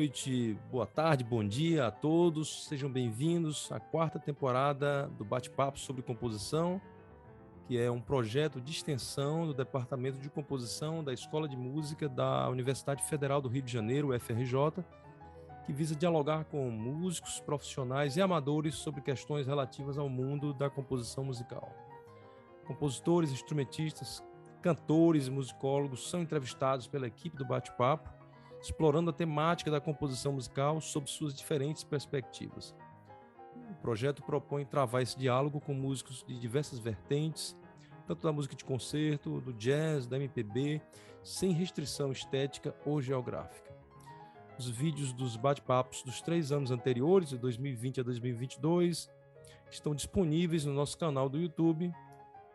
noite, boa tarde, bom dia a todos. Sejam bem-vindos à quarta temporada do Bate-Papo sobre Composição, que é um projeto de extensão do Departamento de Composição da Escola de Música da Universidade Federal do Rio de Janeiro, UFRJ, que visa dialogar com músicos, profissionais e amadores sobre questões relativas ao mundo da composição musical. Compositores, instrumentistas, cantores e musicólogos são entrevistados pela equipe do Bate-Papo, explorando a temática da composição musical sob suas diferentes perspectivas. O projeto propõe travar esse diálogo com músicos de diversas vertentes, tanto da música de concerto, do jazz, da MPB, sem restrição estética ou geográfica. Os vídeos dos bate-papos dos 3 anos anteriores, de 2020 a 2022, estão disponíveis no nosso canal do YouTube.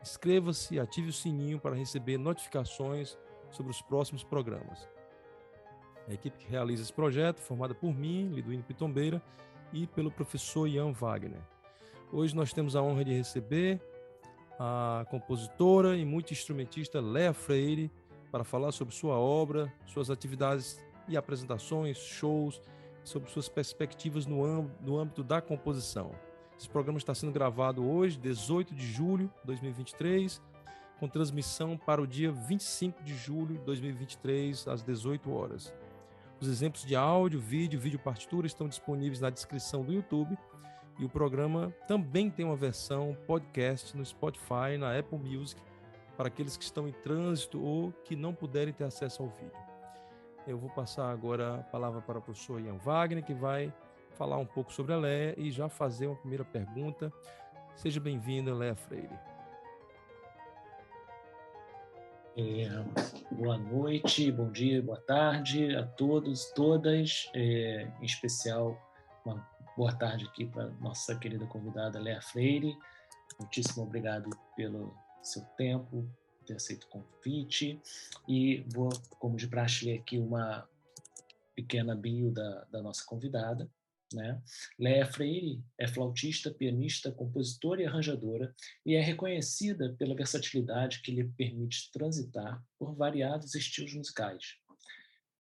Inscreva-se e ative o sininho para receber notificações sobre os próximos programas. A equipe que realiza esse projeto, formada por mim, Liduíno Pitombeira, e pelo professor Ian Wagner. Hoje nós temos a honra de receber a compositora e multi-instrumentista Léa Freire para falar sobre sua obra, suas atividades e apresentações, shows, sobre suas perspectivas no âmbito da composição. Esse programa está sendo gravado hoje, 18 de julho de 2023, com transmissão para o dia 25 de julho de 2023, às 18 horas. Os exemplos de áudio, vídeo partitura estão disponíveis na descrição do YouTube e o programa também tem uma versão podcast no Spotify, na Apple Music, para aqueles que estão em trânsito ou que não puderem ter acesso ao vídeo. Eu vou passar agora a palavra para o professor Ian Wagner, que vai falar um pouco sobre a Léa e já fazer uma primeira pergunta. Seja bem-vinda, Léa Freire. Boa noite, bom dia, boa tarde a todos, todas, em especial uma boa tarde aqui para nossa querida convidada Léa Freire. Muitíssimo obrigado pelo seu tempo, por ter aceito o convite, e vou, como de praxe, ler aqui uma pequena bio da nossa convidada. Né? Léa Freire é flautista, pianista, compositora e arranjadora e é reconhecida pela versatilidade que lhe permite transitar por variados estilos musicais.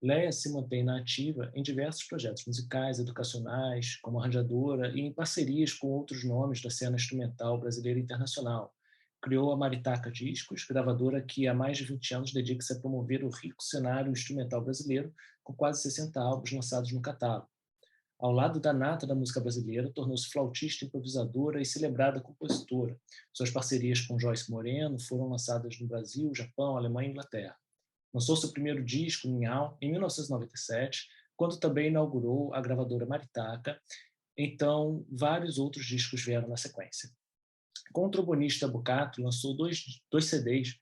Léa se mantém na ativa em diversos projetos musicais, educacionais, como arranjadora e em parcerias com outros nomes da cena instrumental brasileira e internacional. Criou a Maritaca Discos, gravadora que há mais de 20 anos dedica-se a promover o rico cenário instrumental brasileiro, com quase 60 álbuns lançados no catálogo. Ao lado da nata da música brasileira, tornou-se flautista, improvisadora e celebrada compositora. Suas parcerias com Joyce Moreno foram lançadas no Brasil, Japão, Alemanha e Inglaterra. Lançou seu primeiro disco, Ninhal, em 1997, quando também inaugurou a gravadora Maritaca. Então, vários outros discos vieram na sequência. Com o trombonista Bucato, lançou dois CDs,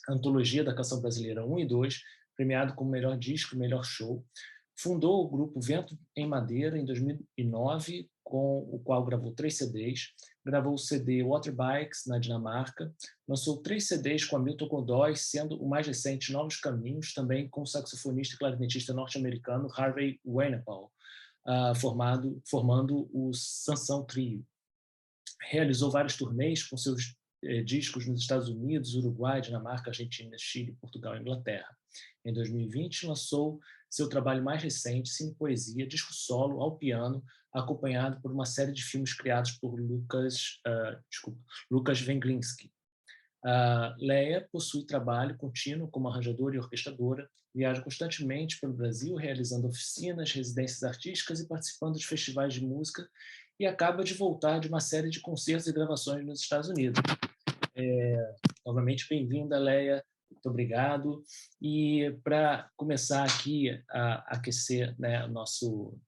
a Antologia da Canção Brasileira 1 e 2, premiado como melhor disco e melhor show. Fundou o grupo Vento em Madeira em 2009, com o qual gravou 3 CDs. Gravou o CD Water Bikes, na Dinamarca. Lançou 3 CDs com Hamilton Godoy, sendo o mais recente Novos Caminhos, também com o saxofonista e clarinetista norte-americano Harvey Weinapple, formando o Sansão Trio. Realizou vários turnês com seus discos nos Estados Unidos, Uruguai, Dinamarca, Argentina, Chile, Portugal e Inglaterra. Em 2020, lançou seu trabalho mais recente, Cine Poesia, disco solo ao piano, acompanhado por uma série de filmes criados por Lukas Wenglinski. Léa possui trabalho contínuo como arranjadora e orquestradora, viaja constantemente pelo Brasil, realizando oficinas, residências artísticas e participando de festivais de música, e acaba de voltar de uma série de concertos e gravações nos Estados Unidos. Novamente, bem-vinda, Léa. Muito obrigado. E para começar aqui a aquecer, né, o nosso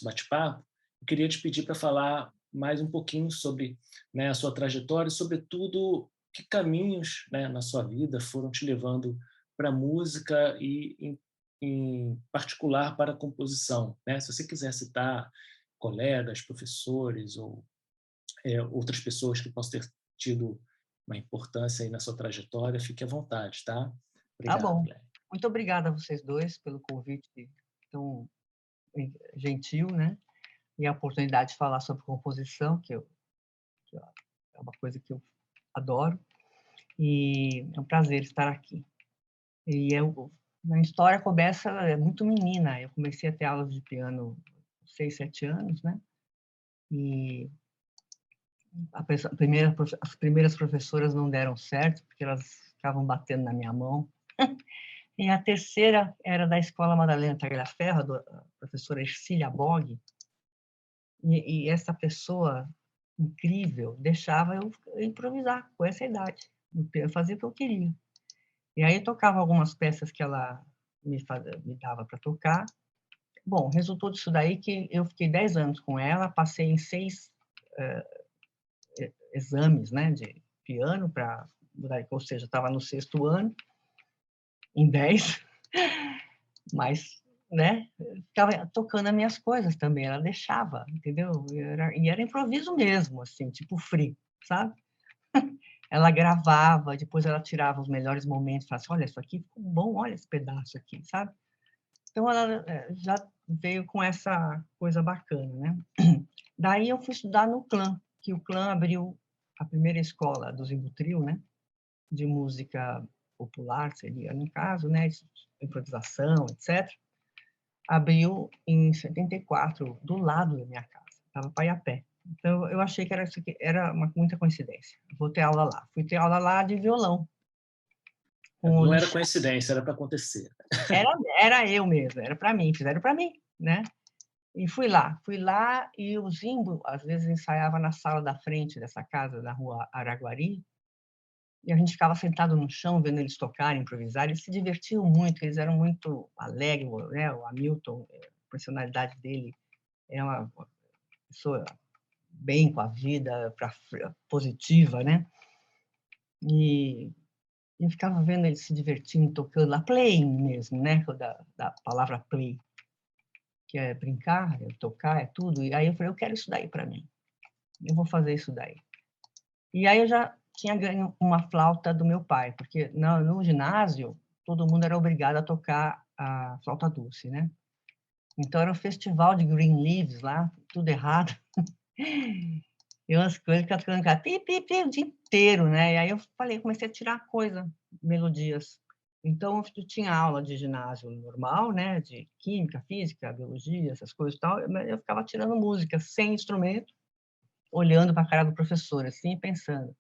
bate-papo, eu queria te pedir para falar mais um pouquinho sobre, né, a sua trajetória e, sobretudo, que caminhos, né, na sua vida foram te levando para a música e, em particular, para a composição. Né? Se você quiser citar colegas, professores ou outras pessoas que possam ter tido uma importância aí na sua trajetória, fique à vontade, tá? Obrigado, tá bom. Léa. Muito obrigada a vocês dois pelo convite tão gentil, né? E a oportunidade de falar sobre composição, que é uma coisa que eu adoro. E é um prazer estar aqui. E eu Na história começa muito menina. Eu comecei a ter aulas de piano aos 6, 7 anos, né? E as primeiras professoras não deram certo, porque elas ficavam batendo na minha mão. E a terceira era da Escola Madalena Tagliaferro, da professora Ercília Bog. E essa pessoa incrível deixava eu improvisar com essa idade. Eu fazia o que eu queria. E aí eu tocava algumas peças que ela me dava para tocar. Bom, resultou disso daí que eu fiquei 10 anos com ela, passei em 6 exames, né, de piano, ou seja, estava no 6º ano, em 10, mas, né, ficava tocando as minhas coisas também, ela deixava, entendeu? E era improviso mesmo, assim, tipo free, sabe? Ela gravava, depois ela tirava os melhores momentos, falava assim, olha, isso aqui ficou bom, olha esse pedaço aqui, sabe? Então, ela já veio com essa coisa bacana, né? Daí eu fui estudar no CLAM, que o CLAM abriu a primeira escola do Zimbo Trio, né? De música popular, seria no caso, né? Improvisação, etc. Abriu em 74, do lado da minha casa. Estava para ir a pé. Então, eu achei que era muita coincidência. Vou ter aula lá. Fui ter aula lá de violão. Não era coincidência, era para acontecer. Era eu mesmo, era para mim, fizeram para mim, né? E fui lá e o Zimbo, às vezes, ensaiava na sala da frente dessa casa, na rua Araguari, e a gente ficava sentado no chão vendo eles tocarem, improvisar, eles se divertiam muito, eles eram muito alegres, né? O Hamilton, a personalidade dele é uma pessoa bem com a vida, positiva, né? E eu ficava vendo eles se divertindo, tocando lá, playing mesmo, né? Da palavra play, que é brincar, é tocar, é tudo. E aí eu falei, eu quero isso daí para mim. Eu vou fazer isso daí. E aí eu já tinha ganho uma flauta do meu pai, porque no ginásio todo mundo era obrigado a tocar a flauta doce, né? Então era um festival de green leaves lá, tudo errado. E umas coisas que eu tocando cá, pi, pi, pi, o dia inteiro, né? E aí eu comecei a tirar coisa, melodias. Então eu tinha aula de ginásio normal, né? De química, física, biologia, essas coisas e tal. Eu ficava tirando música sem instrumento, olhando para a cara do professor, assim, pensando.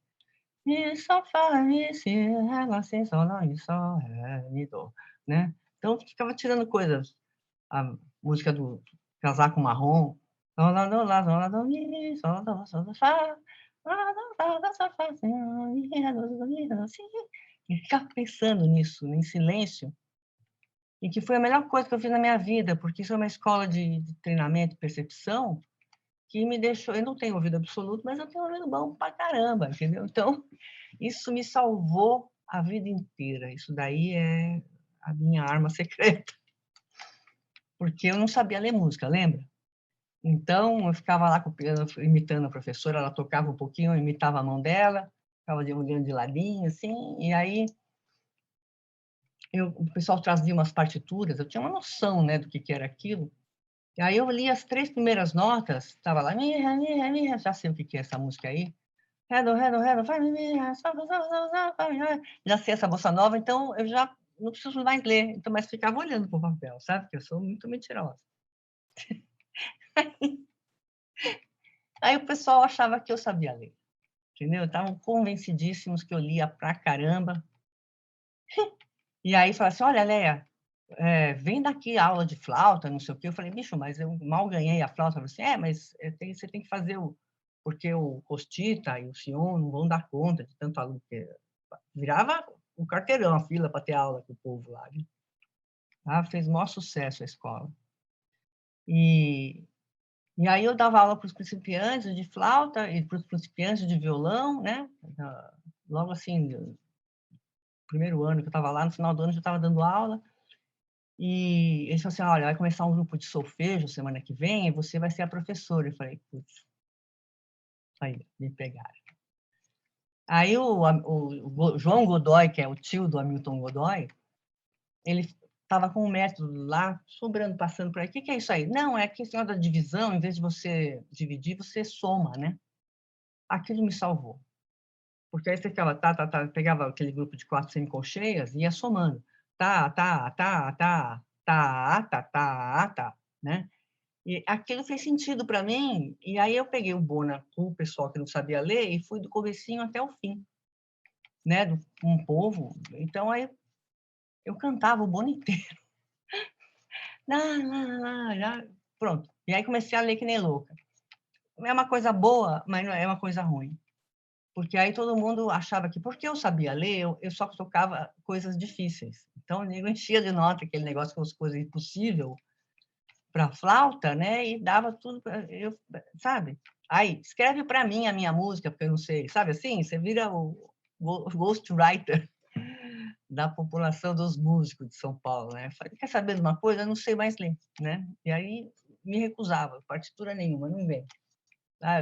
Mi, sol, fá, mi, si, ré, lá, si, sol, lá, mi, sol, ré, mi, dó, né? Então, eu ficava tirando coisas. A música do Casaco Marrom. Sol, lá, do, lá, sol, lá, do, mi, sol, do, sol, do, fá, lá, do, fá, do, sol, fá, si, mi, ré, do, mi, do, si. E ficava pensando nisso, em silêncio. E que foi a melhor coisa que eu fiz na minha vida, porque isso é uma escola de treinamento e percepção que me deixou... Eu não tenho ouvido absoluto, mas eu tenho ouvido bom pra caramba, entendeu? Então, isso me salvou a vida inteira. Isso daí é a minha arma secreta. Porque eu não sabia ler música, lembra? Então, eu ficava lá com o piano, imitando a professora, ela tocava um pouquinho, eu imitava a mão dela, ficava olhando de ladinho, assim, e aí o pessoal trazia umas partituras, eu tinha uma noção, né, do que era aquilo. E aí eu li as 3 primeiras notas, estava lá, mi, ré, mi, ré, mi, ré, já sei o que é essa música aí. Ré, do, ré, do, ré, do, fá, mi, mi, ré, sol, sol, sol, sol, fá, mi, ré. Já sei essa bossa nova, então eu já não preciso mais ler, então, mas ficava olhando para o papel, sabe? Porque eu sou muito mentirosa. Aí o pessoal achava que eu sabia ler, entendeu? Estavam convencidíssimos que eu lia pra caramba. E aí falaram assim, olha, Léa, vem daqui a aula de flauta, não sei o quê. Eu falei, bicho, mas eu mal ganhei a flauta. Eu falei assim, mas você tem que fazer porque o Costita e o Sion não vão dar conta de tanto aluno. Virava um carteirão a fila para ter aula com o povo lá. Né? Fez o maior sucesso a escola. E aí eu dava aula para os principiantes de flauta e para os principiantes de violão, né? Logo assim, no primeiro ano que eu estava lá, no final do ano eu já estava dando aula. E eles falaram assim, olha, vai começar um grupo de solfejo semana que vem e você vai ser a professora. Eu falei, putz, aí, me pegaram. Aí o João Godoy, que é o tio do Hamilton Godoy, ele estava com um método lá, sobrando, passando por aí. O que é isso aí? Não, é que a da divisão, em vez de você dividir, você soma, né? Aquilo me salvou. Porque aí você ficava, pegava aquele grupo de 4 semicolcheias e ia somando. tá, né? E aquilo fez sentido para mim, e aí eu peguei o Bona com o pessoal que não sabia ler e fui do comecinho até o fim, né? Com o povo. Então, aí eu cantava o Bona inteiro. Pronto. E aí comecei a ler que nem louca. É uma coisa boa, mas não é uma coisa ruim. Porque aí todo mundo achava que, porque eu sabia ler, eu só tocava coisas difíceis. Então, eu enchia de nota aquele negócio com as coisas impossíveis para flauta, né? E dava tudo para eu, sabe? Aí, escreve para mim a minha música, porque eu não sei. Sabe assim? Você vira o ghostwriter da população dos músicos de São Paulo, né? Falei, quer saber de uma coisa? Eu não sei mais ler, né? E aí me recusava, partitura nenhuma, não vem.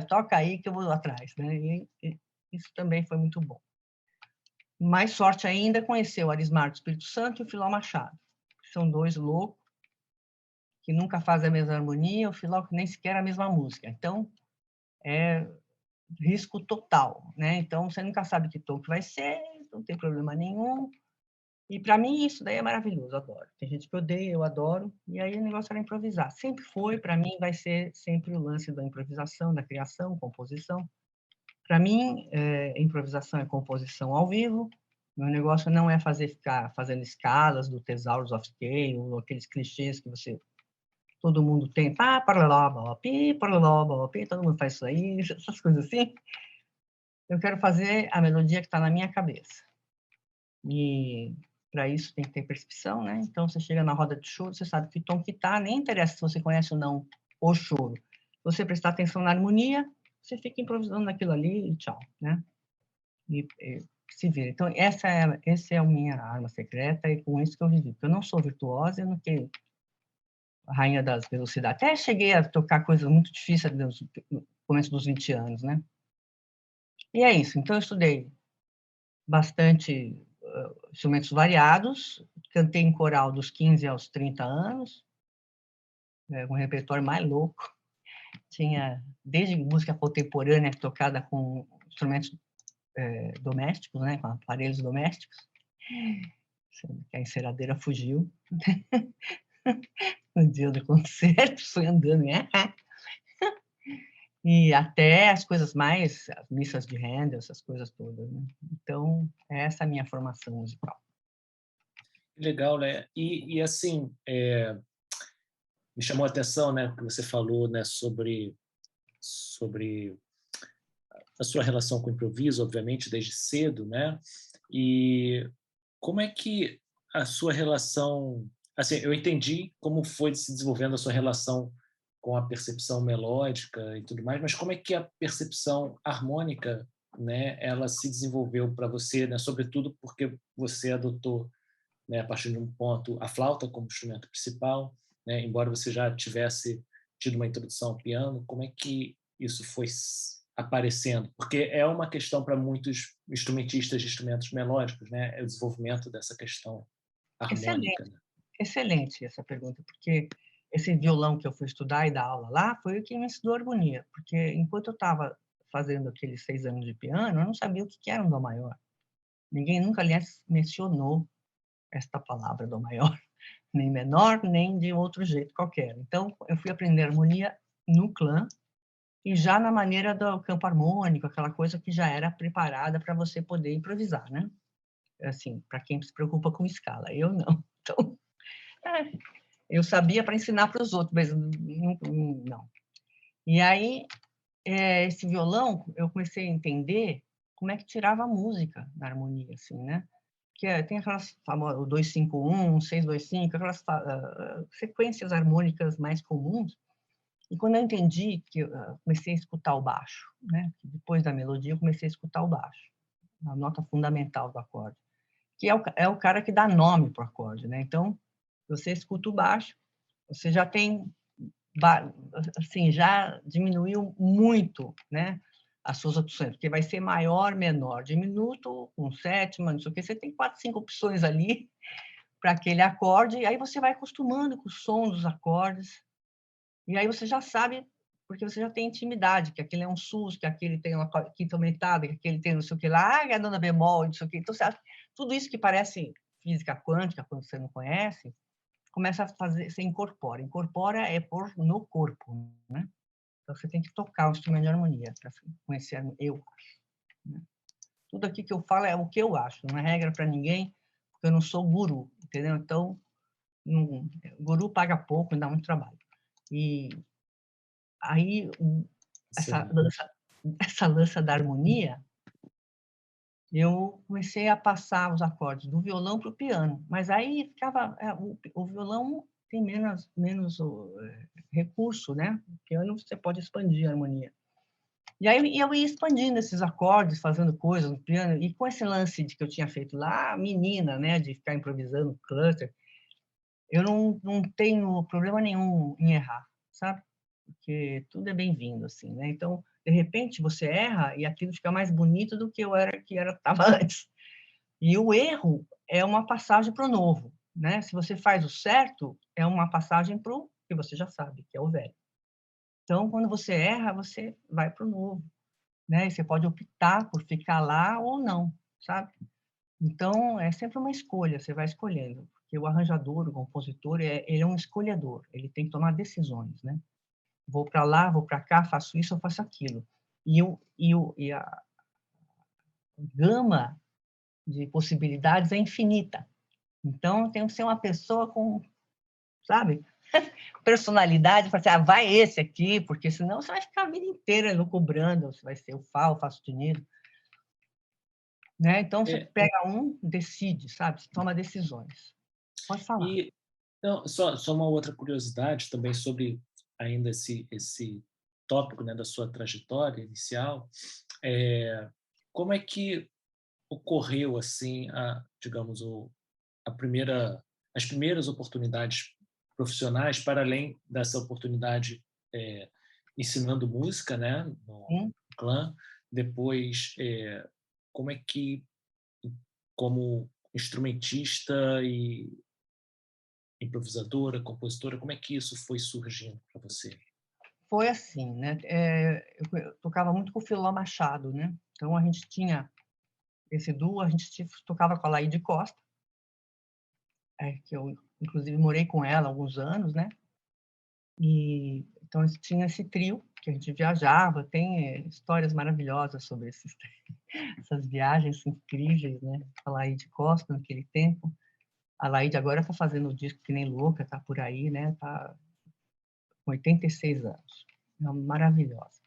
Toca aí que eu vou atrás, né? E isso também foi muito bom. Mais sorte ainda, conheceu o Arismar do Espírito Santo e o Filó Machado, que são dois loucos que nunca fazem a mesma harmonia, o Filó que nem sequer a mesma música. Então, é risco total, né? Então, você nunca sabe que tom que vai ser, não tem problema nenhum. E, para mim, isso daí é maravilhoso, adoro. Tem gente que odeia, eu adoro. E aí, o negócio era improvisar. Sempre foi, para mim, vai ser sempre o lance da improvisação, da criação, composição. Para mim, improvisação é composição ao vivo. Meu negócio não é ficar fazendo escalas do Thesaurus of Scale, ou aqueles clichês que todo mundo tem. Pá, paralá, pi, todo mundo faz isso aí, essas coisas assim. Eu quero fazer a melodia que está na minha cabeça. E para isso tem que ter percepção, né? Então, você chega na roda de choro, você sabe que tom que tá, nem interessa se você conhece ou não o choro. Se você prestar atenção na harmonia, você fica improvisando naquilo ali e tchau, né? E se vira. Então, essa é a minha arma secreta e com isso que eu vivi. Porque eu não sou virtuosa, eu não tenho a rainha das velocidades. Até cheguei a tocar coisas muito difíceis no começo dos 20 anos, né? E é isso. Então, eu estudei bastante instrumentos variados, cantei em coral dos 15 aos 30 anos, um repertório mais louco. Tinha desde música contemporânea tocada com instrumentos domésticos, né, com aparelhos domésticos, que a enceradeira fugiu no dia do concerto, foi andando, né? E até as coisas mais, as missas de Handel, essas coisas todas, né? Então, essa é a minha formação musical. Legal, né? E assim, me chamou a atenção, né, que você falou, né, sobre a sua relação com o improviso, obviamente, desde cedo, né? E como é que a sua relação, assim, eu entendi como foi se desenvolvendo a sua relação com a percepção melódica e tudo mais, mas como é que a percepção harmônica, né, ela se desenvolveu para você, né, sobretudo porque você adotou, né, a partir de um ponto, a flauta como instrumento principal, né, embora você já tivesse tido uma introdução ao piano, como é que isso foi aparecendo? Porque é uma questão para muitos instrumentistas de instrumentos melódicos, né, é o desenvolvimento dessa questão harmônica. Excelente, Né? excelente essa pergunta, porque esse violão que eu fui estudar e dar aula lá foi o que me ensinou harmonia, porque enquanto eu estava fazendo aqueles 6 anos de piano, eu não sabia o que era um dó maior. Ninguém nunca, aliás, mencionou esta palavra dó maior, nem menor, nem de outro jeito qualquer. Então, eu fui aprender harmonia no clã e já na maneira do campo harmônico, aquela coisa que já era preparada para você poder improvisar, né? Assim, para quem se preocupa com escala. Eu não. Então, eu sabia para ensinar para os outros, mas não. E aí, esse violão, eu comecei a entender como é que tirava a música da harmonia, assim, né? Que tem aquelas famosas, o 2-5-1, 6-2-5, aquelas sequências harmônicas mais comuns. E quando eu entendi, que eu comecei a escutar o baixo, né? Depois da melodia, eu comecei a escutar o baixo, a nota fundamental do acorde, que é o cara que dá nome para o acorde, né? Então, você escuta o baixo, você já tem, assim, já diminuiu muito, né? As suas opções, porque vai ser maior, menor, diminuto, com sétima, não sei o quê. Você tem 4, 5 opções ali para aquele acorde, e aí você vai acostumando com o som dos acordes, e aí você já sabe, porque você já tem intimidade, que aquele é um sus, que aquele tem uma quinta aumentada, que aquele tem não sei o que lá, é a nona bemol, não sei o que. Então, tudo isso que parece física quântica, quando você não conhece, começa a fazer, você incorpora. Incorpora é pôr no corpo, né? Então, você tem que tocar o instrumento de harmonia para conhecer, eu acho. Né? Tudo aqui que eu falo é o que eu acho, não é regra para ninguém, porque eu não sou guru, entendeu? Então, guru paga pouco e dá muito trabalho. E aí, essa lança da harmonia, eu comecei a passar os acordes do violão para o piano, mas aí ficava o violão tem menos recurso, né? O piano você pode expandir a harmonia. E aí eu ia expandindo esses acordes, fazendo coisas no piano, e com esse lance de que eu tinha feito lá, menina, né, de ficar improvisando cluster, eu não tenho problema nenhum em errar, sabe? Porque tudo é bem-vindo, assim, né? Então, de repente, você erra e aquilo fica mais bonito do que estava antes. E o erro é uma passagem para o novo, né? Se você faz o certo, é uma passagem para o que você já sabe, que é o velho. Então, quando você erra, você vai para o novo, né? E você pode optar por ficar lá ou não, sabe? Então, é sempre uma escolha, você vai escolhendo. Porque o arranjador, o compositor, ele é um escolhedor, ele tem que tomar decisões, né? Vou para lá, vou para cá, faço isso, eu faço aquilo. E a gama de possibilidades é infinita. Então, tem que ser uma pessoa com, sabe, personalidade, para dizer, vai esse aqui, porque senão você vai ficar a vida inteira lucubrando, você vai ser o Fá, o Fá sustenido. Né? Então, você pega decide, sabe? Você toma decisões. Pode falar. E não, só uma outra curiosidade também sobre ainda esse tópico, né, da sua trajetória inicial. Como é que ocorreu assim, digamos, as primeiras oportunidades profissionais, para além dessa oportunidade ensinando música, né, no clã, depois como é que, como instrumentista e improvisadora, compositora, como é que isso foi surgindo para você? Foi assim, né? Eu tocava muito com o Filó Machado, né? Então a gente tinha esse duo, a gente tocava com a Laíde Costa, que eu inclusive morei com ela há alguns anos, né? E então tinha esse trio que a gente viajava, tem histórias maravilhosas sobre essas viagens incríveis, né? A Laíde Costa naquele tempo. A Laíde agora está fazendo o disco que nem louca, está por aí, né? Tá com 86 anos. É maravilhosa.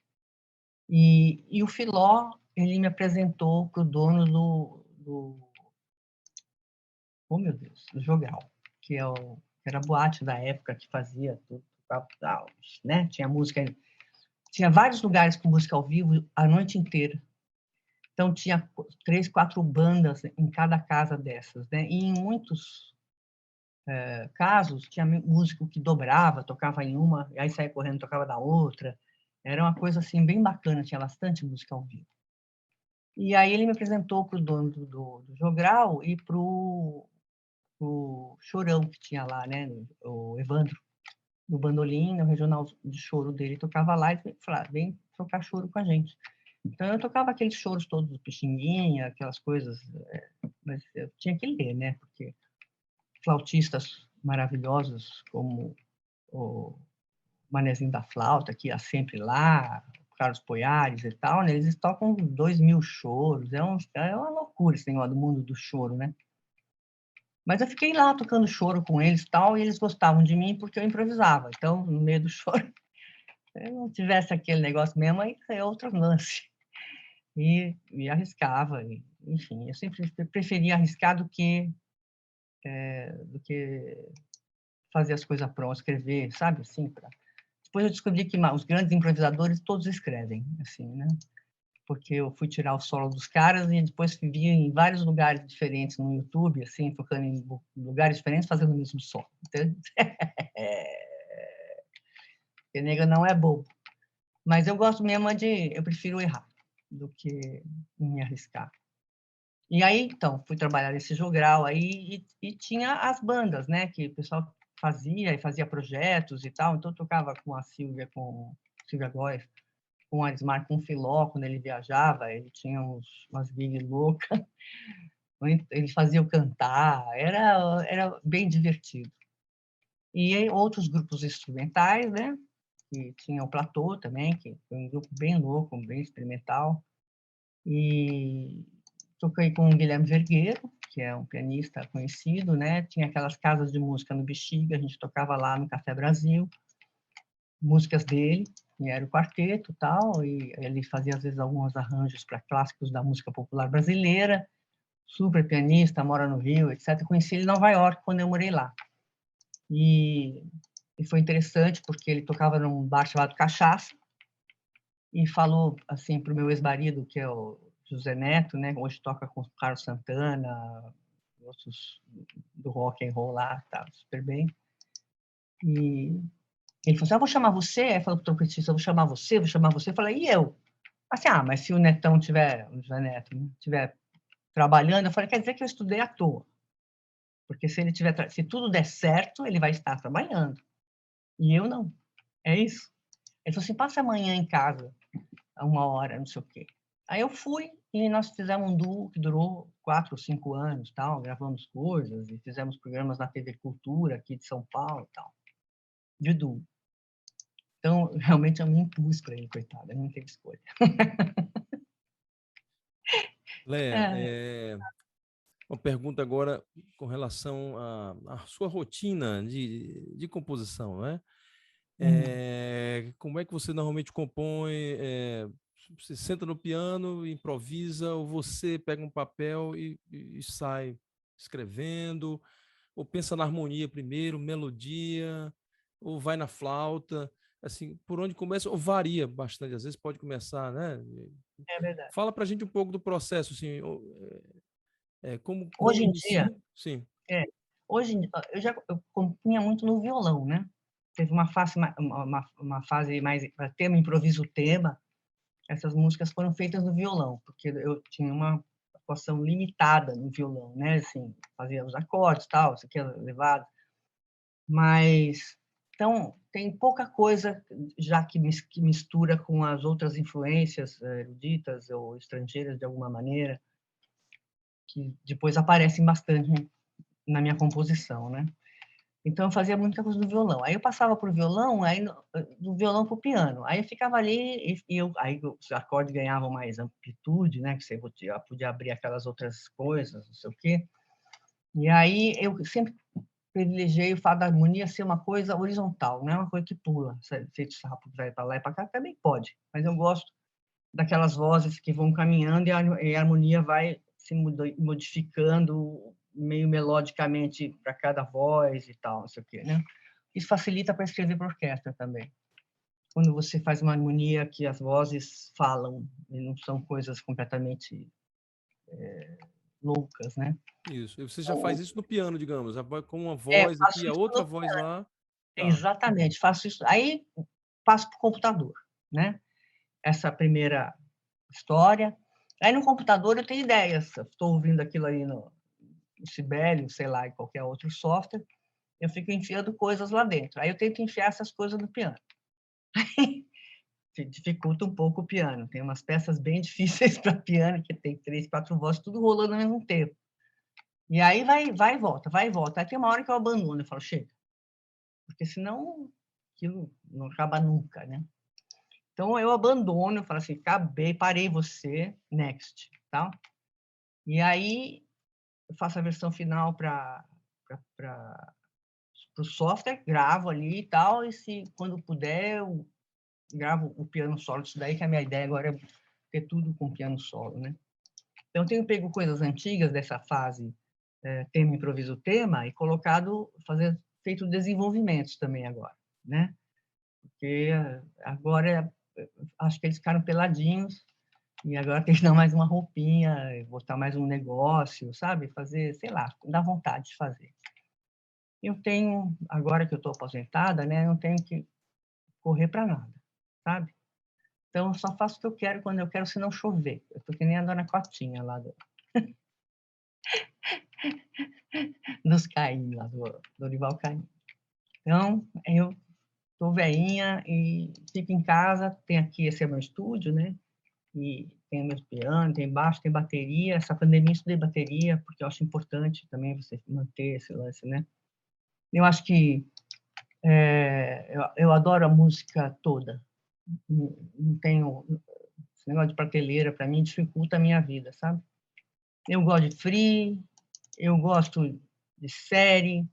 E o Filó, ele me apresentou para o dono oh meu Deus, do Jogral, que era a boate da época que fazia tudo, né? Tinha vários lugares com música ao vivo a noite inteira. Então tinha 3, 4 bandas em cada casa dessas, né? E em muitos casos tinha músico que dobrava, tocava em uma, e aí saía correndo, tocava da outra. Era uma coisa assim bem bacana, tinha bastante música ao vivo. E aí ele me apresentou para o dono do Jogral e para o Chorão que tinha lá, né, o Evandro, do bandolim, no regional de choro dele, tocava lá e falava, vem tocar choro com a gente. Então eu tocava aqueles choros todos do Pixinguinha, aquelas coisas, mas eu tinha que ler, né, porque flautistas maravilhosos como o Manezinho da Flauta, que ia sempre lá, Carlos Poiares e tal, né? Eles tocam 2.000 choros, é uma loucura esse negócio do mundo do choro, né? Mas eu fiquei lá tocando choro com eles e tal, e eles gostavam de mim porque eu improvisava. Então, no meio do choro, se eu não tivesse aquele negócio mesmo, aí é outro lance. E arriscava, enfim, eu sempre preferia arriscar do que fazer as coisas prontas, escrever, sabe, assim, Depois eu descobri que os grandes improvisadores todos escrevem, assim, né? Porque eu fui tirar o solo dos caras e depois vi em vários lugares diferentes no YouTube, assim, tocando em lugares diferentes, fazendo o mesmo solo. Então, porque nega não é bobo. Mas eu gosto mesmo eu prefiro errar do que me arriscar. E aí, então, fui trabalhar nesse jogral aí e tinha as bandas, né, que o pessoal fazia projetos e tal. Então, eu tocava com a Silvia Góes, com o Arismar, com o Filó, quando ele viajava, ele tinha umas gigs loucas. Eles faziam cantar, era bem divertido. E aí, outros grupos instrumentais, né? Que tinha o Platô também, que foi um grupo bem louco, bem experimental. E toquei com o Guilherme Vergueiro, que é um pianista conhecido, né? Tinha aquelas casas de música no Bexiga, a gente tocava lá no Café Brasil, músicas dele, e era o quarteto e tal, e ele fazia às vezes alguns arranjos para clássicos da música popular brasileira, super pianista, mora no Rio, etc. Conheci ele em Nova York quando eu morei lá. E foi interessante porque ele tocava num bar chamado Cachaça e falou assim para o meu ex-marido, que é o José Neto, né? Hoje toca com o Carlos Santana, outros do rock and roll lá, tá super bem. E ele falou assim: vou chamar você. Aí falou para o trompetista: vou chamar você, vou chamar você. Eu falei: e eu? Assim, mas se o Netão tiver, o José Neto, né, tiver trabalhando, eu falei: quer dizer que eu estudei à toa. Porque se tudo der certo, ele vai estar trabalhando. E eu não. É isso. Ele falou assim: passa amanhã em casa, a 1 hora, não sei o quê. Aí eu fui e nós fizemos um duo que durou 4 ou 5 anos, tal, gravamos coisas e fizemos programas na TV Cultura aqui de São Paulo, tal, de duo. Então, realmente eu me impus para ele, coitado, ele não teve escolha. Léa, uma pergunta agora com relação à sua rotina de composição, né? Como é que você normalmente compõe? Você senta no piano, improvisa, ou você pega um papel e sai escrevendo, ou pensa na harmonia primeiro, melodia, ou vai na flauta, assim, por onde começa, ou varia bastante, às vezes pode começar, né? É verdade. Fala pra gente um pouco do processo, assim, como Hoje em inicia? dia, Sim. hoje eu compunha muito no violão, né? Teve uma fase mais para tema, improviso tema. Essas músicas foram feitas no violão, porque eu tinha uma atuação limitada no violão, né? Assim, fazia os acordes, tal, isso aqui é levado. Mas então tem pouca coisa já que mistura com as outras influências eruditas ou estrangeiras de alguma maneira, que depois aparecem bastante na minha composição, né? Então eu fazia muita coisa no violão. Aí eu passava para o violão, aí do violão para o piano. Aí eu ficava ali aí os acordes ganhavam mais amplitude, né? Que você podia abrir aquelas outras coisas, não sei o quê. E aí eu sempre privilegiei o fato da harmonia ser uma coisa horizontal, não é uma coisa que pula, feito sapo vai para lá e para cá, também pode. Mas eu gosto daquelas vozes que vão caminhando e a harmonia vai se modificando meio melodicamente para cada voz e tal, não sei o quê, né? Isso facilita para escrever para orquestra também. Quando você faz uma harmonia que as vozes falam e não são coisas completamente loucas, né? Isso. E você já faz isso no piano, digamos, com uma É, voz faço aqui, a isso outra voz lá. Tá. exatamente, faço isso. Aí passo para o computador, né? Essa primeira história. Aí no computador eu tenho ideias. Estou ouvindo aquilo aí no Sibelius, sei lá, em qualquer outro software, eu fico enfiando coisas lá dentro. Aí eu tento enfiar essas coisas no piano. Dificulta um pouco o piano. Tem umas peças bem difíceis para piano, que tem 3, 4 vozes, tudo rolando ao mesmo tempo. E aí vai e volta, vai e volta. Aí tem uma hora que eu abandono, eu falo, chega. Porque senão aquilo não acaba nunca, né? Então eu abandono, eu falo assim, acabei, parei você, next, tá? E aí eu faço a versão final para o software, gravo ali e tal, e se quando puder eu gravo o piano solo disso daí, que a minha ideia agora é ter tudo com piano solo, né? Então eu tenho pego coisas antigas dessa fase tema, improviso, tema, e feito desenvolvimentos também agora, né? Porque agora acho que eles ficaram peladinhos e agora tem que dar mais uma roupinha, botar mais um negócio, sabe? Fazer, sei lá, dá vontade de fazer. Eu tenho, agora que eu estou aposentada, né? Não tenho que correr para nada, sabe? Então, eu só faço o que eu quero quando eu quero, se não chover. Eu tô que nem a dona Cotinha lá dos Caim, lá do Dorival Caim. Então, eu tô veinha e fico em casa, tem aqui, esse é meu estúdio, né? e tem meus piano, tem baixo, tem bateria. Essa pandemia eu estudei bateria, porque eu acho importante também você manter esse lance, né? Eu acho que eu adoro a música toda. Não tenho esse negócio de prateleira, para mim, dificulta a minha vida, sabe? Eu gosto de free, eu gosto de série,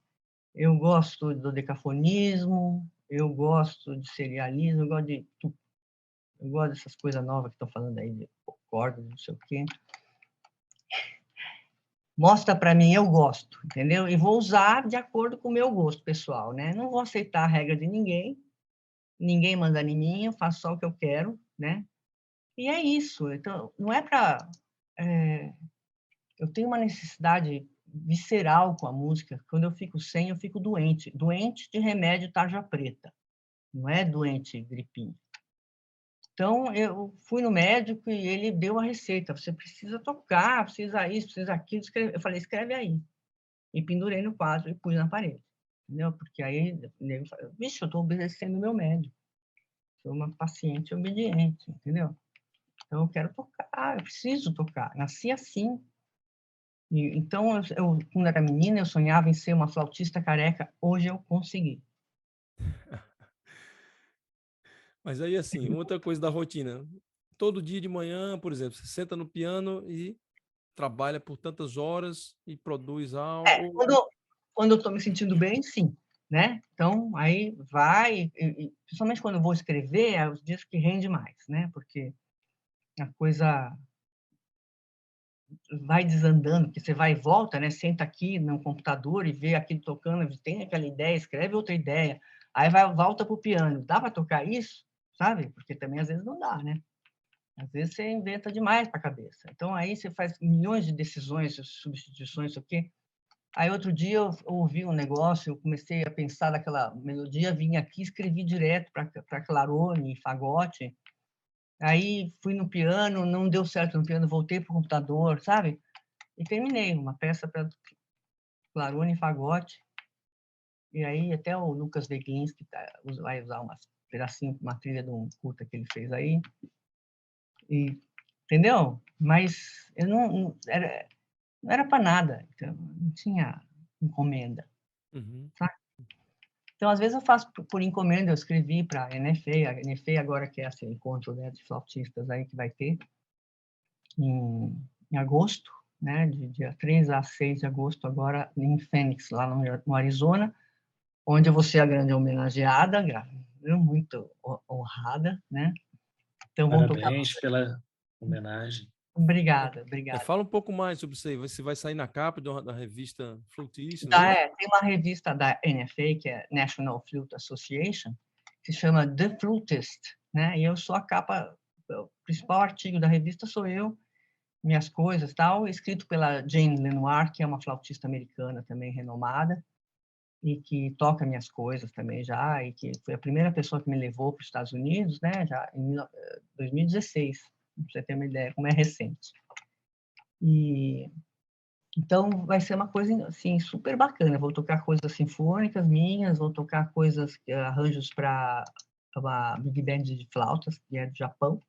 eu gosto do decafonismo, eu gosto de serialismo, eu gosto dessas coisas novas que estão falando aí, de cordas, não sei o quê. Mostra para mim, eu gosto, entendeu? E vou usar de acordo com o meu gosto pessoal, né? Não vou aceitar a regra de ninguém manda em mim, eu faço só o que eu quero, né? E é isso. Então, não é para... eu tenho uma necessidade visceral com a música. Quando eu fico sem, eu fico doente. Doente de remédio tarja preta. Não é doente gripinha. Então, eu fui no médico e ele deu a receita. Você precisa tocar, precisa isso, precisa aquilo. Eu falei, escreve aí. E pendurei no quadro e pus na parede. Entendeu? Porque aí, vixe, eu estou obedecendo o meu médico. Sou uma paciente obediente, entendeu? Então, eu quero tocar, eu preciso tocar. Nasci assim. Então, quando era menina, eu sonhava em ser uma flautista careca. Hoje eu consegui. Mas aí, assim, outra coisa da rotina. Todo dia de manhã, por exemplo, você senta no piano e trabalha por tantas horas e produz algo. Quando eu estou me sentindo bem, sim. Né? Então, aí vai, principalmente quando eu vou escrever, é os dias que rende mais, né? Porque a coisa vai desandando, porque você vai e volta, né? Senta aqui no computador e vê aquilo tocando, tem aquela ideia, escreve outra ideia, aí volta para o piano. Dá para tocar isso? Sabe? Porque também às vezes não dá, né? Às vezes você inventa demais para a cabeça. Então, aí você faz milhões de decisões, substituições, isso aqui. Aí, outro dia, eu ouvi um negócio, eu comecei a pensar naquela melodia, vim aqui, escrevi direto para clarone, fagote. Aí, fui no piano, não deu certo no piano, voltei para o computador, sabe? E terminei uma peça para clarone e fagote. E aí, até o Lucas Veglins, que vai usar um pedacinho, uma trilha de um curta que ele fez aí. E, entendeu? Mas eu não era para nada, então, não tinha encomenda, Uhum. sabe? Então, às vezes eu faço por encomenda, eu escrevi para a NFA agora que é esse encontro, né, de flautistas aí que vai ter em agosto, né, de dia 3 a 6 de agosto agora em Phoenix, lá no Arizona, onde eu vou ser a grande homenageada, muito honrada, né? Então, vão tocar... Parabéns pela homenagem. Obrigada, Fala um pouco mais sobre isso aí. Você vai sair na capa da revista Flutista, não Tá, é isso? tem uma revista da NFA, que é National Flute Association, que se chama The Flutist, né? E eu sou a capa, o principal artigo da revista sou eu, minhas coisas, tal, escrito pela Jane Lenoir, que é uma flautista americana também renomada e que toca minhas coisas também já, e que foi a primeira pessoa que me levou para os Estados Unidos, né? Já em 2016, para você ter uma ideia como é recente. E então, vai ser uma coisa assim, super bacana. Vou tocar coisas sinfônicas minhas, vou tocar coisas, arranjos para uma big band de flautas, que é do Japão.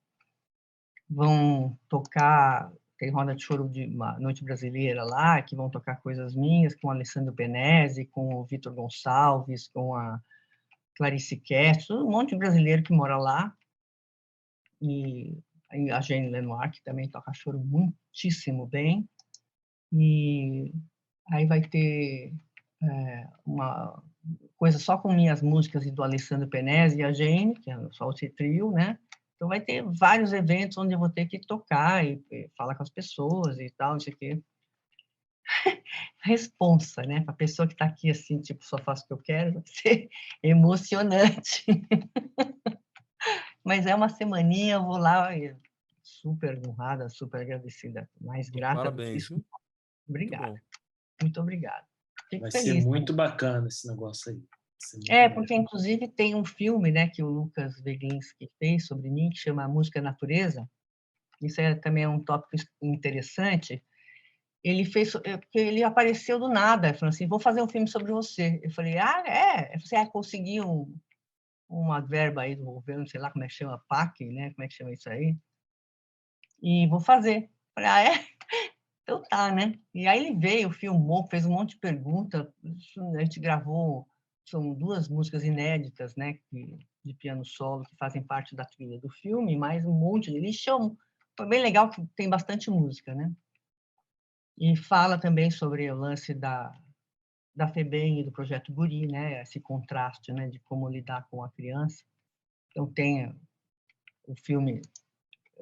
Vão tocar, tem roda de choro de uma noite brasileira lá, que vão tocar coisas minhas, com o Alessandro Penese, com o Vitor Gonçalves, com a Clarice Castro, um monte de brasileiro que mora lá. E a Jane Lenoir, que também toca choro muitíssimo bem. E aí vai ter uma coisa só com minhas músicas e do Alessandro Penese e a Jane, que é só o trio, né? Então vai ter vários eventos onde eu vou ter que tocar e falar com as pessoas e tal, não sei o quê. Responsa, né? Para a pessoa que está aqui assim, tipo, só faço o que eu quero, vai ser emocionante. Mas é uma semaninha, eu vou lá super honrada, super agradecida, mais grata do que Parabéns, isso. viu? Muito Obrigada, bom. muito obrigada. Fico Vai ser feliz. muito bacana esse negócio aí. Vai ser muito Porque bom. inclusive tem um filme, né, que o Lucas Veglinsky fez sobre mim, que chama Música Natureza. Isso também é um tópico interessante. Ele fez, porque ele apareceu do nada, falou assim, vou fazer um filme sobre você. Eu falei, você conseguiu uma verba aí do governo, sei lá como é que chama, PAC, né, como é que chama isso aí? e vou fazer. Falei, ah, é? Então tá, né? E aí ele veio, filmou, fez um monte de pergunta. A gente gravou, são 2 músicas inéditas, né, de piano solo, que fazem parte da trilha do filme, mais um monte de lixão. Foi bem legal, que tem bastante música, né? E fala também sobre o lance da FEBEM e do Projeto Guri, né? Esse contraste, né, de como lidar com a criança. Então tem o filme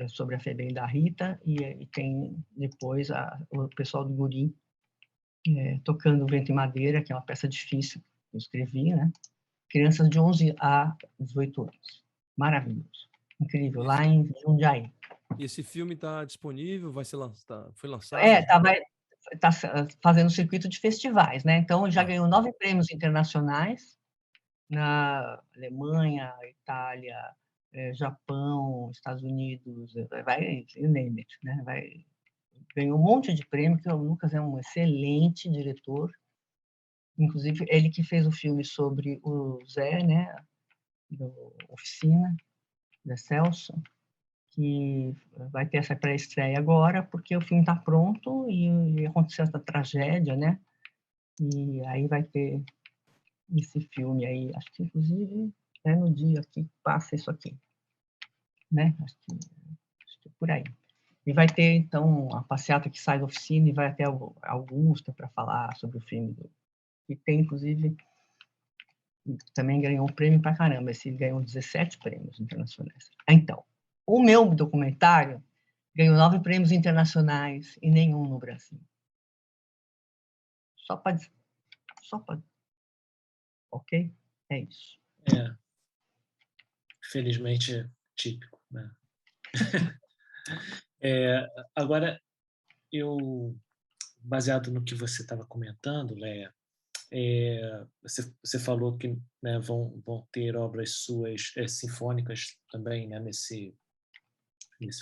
sobre a FEBEM da Rita e tem depois o pessoal do Guri tocando Vento e Madeira, que é uma peça difícil que eu escrevi, né? Crianças de 11 a 18 anos. Maravilhoso. Incrível, lá em Jundiaí. E esse filme está disponível? Vai ser foi lançado? Tá fazendo circuito de festivais, né? Então, já ganhou 9 prêmios internacionais na Alemanha, Itália, Japão, Estados Unidos, vai, you name it, né? Ganhou um monte de prêmio, que o Lucas é um excelente diretor. Inclusive, ele que fez o filme sobre o Zé, né? Do Oficina, Zé Celso, que vai ter essa pré-estreia agora, porque o filme está pronto e aconteceu essa tragédia, né? E aí vai ter esse filme aí, acho que inclusive é no dia que passa isso aqui, né? Acho que é por aí. E vai ter, então, a passeata que sai da oficina e vai até Augusta para falar sobre o filme. E tem, inclusive, também ganhou um prêmio para caramba. Esse ganhou 17 prêmios internacionais. Então, o meu documentário ganhou 9 prêmios internacionais e nenhum no Brasil. Só para... Ok? É isso. Felizmente típico, né? Agora, baseado no que você estava comentando, Léa, você falou que, né, vão ter obras suas sinfônicas também, né, nesse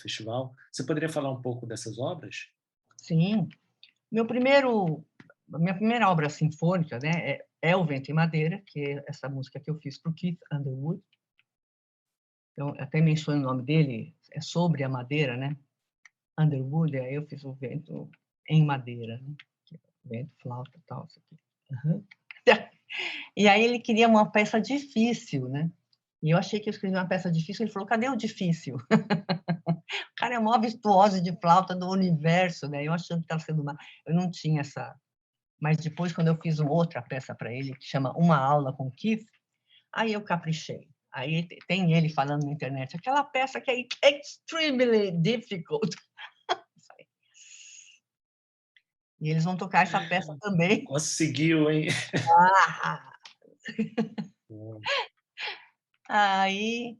festival. Você poderia falar um pouco dessas obras? Sim. Minha primeira obra sinfônica, né, é O Vento em Madeira, que é essa música que eu fiz para o Keith Underwood. Então, até menciono o nome dele, é sobre a madeira, né? Underwood, aí eu fiz o Vento em Madeira, né? Vento, flauta e tal, isso aqui. Uhum. E aí ele queria uma peça difícil, né? E eu achei que eu escrevi uma peça difícil, ele falou, cadê o difícil? O cara é a maior virtuose de flauta do universo, né? Eu achando que estava sendo uma... Eu não tinha essa... Mas depois, quando eu fiz uma outra peça para ele, que chama Uma Aula com Keith, aí eu caprichei. Aí tem ele falando na internet, aquela peça que é extremely difficult. E eles vão tocar essa peça também. Conseguiu, hein? Aí...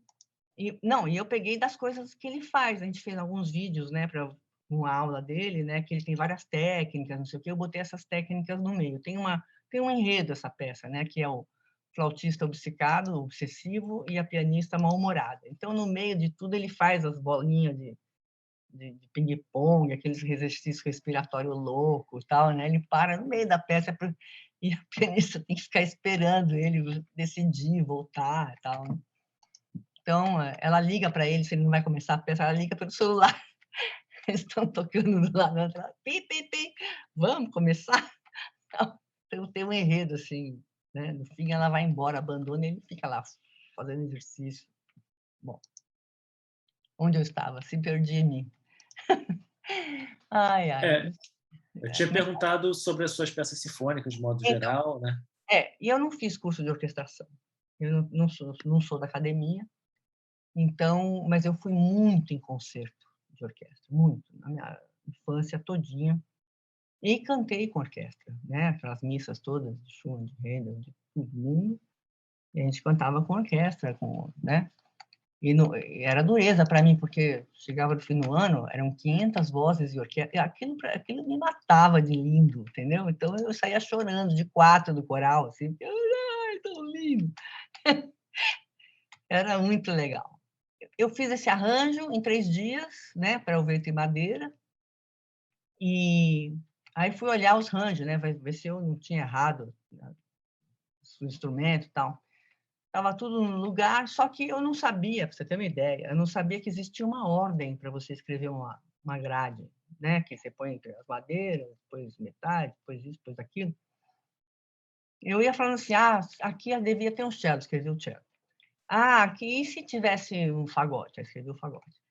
E eu peguei das coisas que ele faz. A gente fez alguns vídeos, né, para uma aula dele, né, que ele tem várias técnicas, não sei o quê. Eu botei essas técnicas no meio. Tem um enredo essa peça, né, que é o flautista obcecado, obsessivo, e a pianista mal-humorada. Então, no meio de tudo, ele faz as bolinhas de ping-pong, aqueles exercícios respiratórios loucos, tal, né? Ele para no meio da peça e a pianista tem que ficar esperando ele decidir voltar, tal. Então, ela liga para ele, se ele não vai começar a peça, ela liga pelo celular. Eles estão tocando do lado, ela, pi, pi, pi, vamos começar? Então, tem um enredo, assim, né? No fim, ela vai embora, abandona e ele fica lá, fazendo exercício. Bom, onde eu estava? Se perdi em mim. Ai, ai. Eu tinha perguntado sobre as suas peças sinfônicas, de modo geral, né? E eu não fiz curso de orquestração. Eu não sou da academia, então, mas eu fui muito em concerto de orquestra, muito, na minha infância todinha. E cantei com orquestra, né? Aquelas missas todas de Schumann, de Handel, de todo mundo. E a gente cantava com orquestra, né? E era dureza para mim, porque chegava no fim do ano, eram 500 vozes de orquestra, e aquilo me matava de lindo, entendeu? Então eu saía chorando de 4 do coral, assim, ai, tão lindo! Era muito legal. Eu fiz esse arranjo em 3 dias, né, para o Vento em Madeira, e aí fui olhar os arranjos, né, ver se eu não tinha errado o instrumento e tal. estava tudo no lugar, só que eu não sabia, para você ter uma ideia, eu não sabia que existia uma ordem para você escrever uma grade, né? Que você põe entre as madeiras, depois metade, depois isso, depois aquilo. Eu ia falando assim, aqui devia ter um cello, escrevi o cello. Aqui e se tivesse um fagote? Aí escrevi o fagote.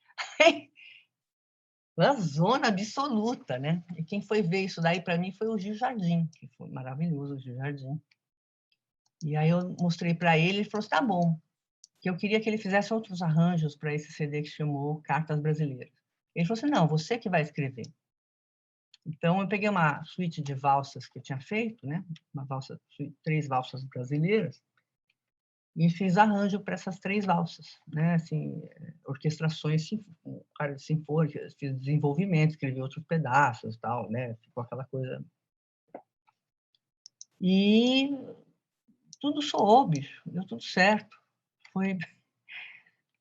Uma zona absoluta, né? E quem foi ver isso daí para mim foi o Gil Jardim, que foi maravilhoso, o Gil Jardim. E aí eu mostrei para ele, ele falou assim, tá bom, que eu queria que ele fizesse outros arranjos para esse CD que chamou Cartas Brasileiras. Ele falou assim, não, você que vai escrever. Então, eu peguei uma suíte de valsas que eu tinha feito, né? 3 valsas brasileiras, e fiz arranjo para essas 3 valsas, né? Assim, orquestrações, cara de sinfônica, fiz desenvolvimento, escrevi outros pedaços, tal, né? Ficou aquela coisa. E tudo soou, bicho, deu tudo certo. Foi,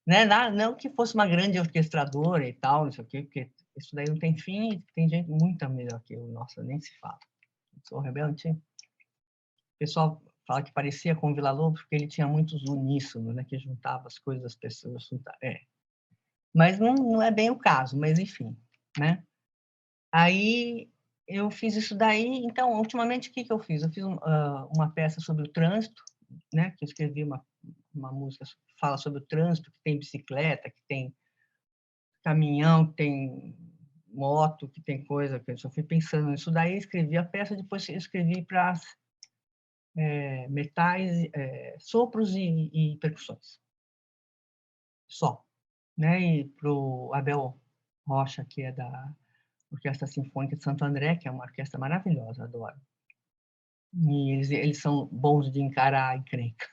né? Não que fosse uma grande orquestradora e tal, não sei o quê, porque isso daí não tem fim, tem gente muito melhor que eu, nossa, nem se fala. Eu sou rebelde. O pessoal fala que parecia com o Villa-Lobos porque ele tinha muitos uníssonos, né? Que juntava as coisas das pessoas. Mas não é bem o caso, mas enfim, né? Aí eu fiz isso daí, então, ultimamente, o que eu fiz? Eu fiz uma peça sobre o trânsito, né? Que eu escrevi uma música que fala sobre o trânsito, que tem bicicleta, que tem caminhão, que tem moto, que tem coisa, que eu só fui pensando nisso daí, escrevi a peça, depois escrevi para metais, sopros e percussões. Só. Né? E para o Abel Rocha, que é da Orquestra Sinfônica de Santo André, que é uma orquestra maravilhosa, adoro. E eles são bons de encarar a encrenca.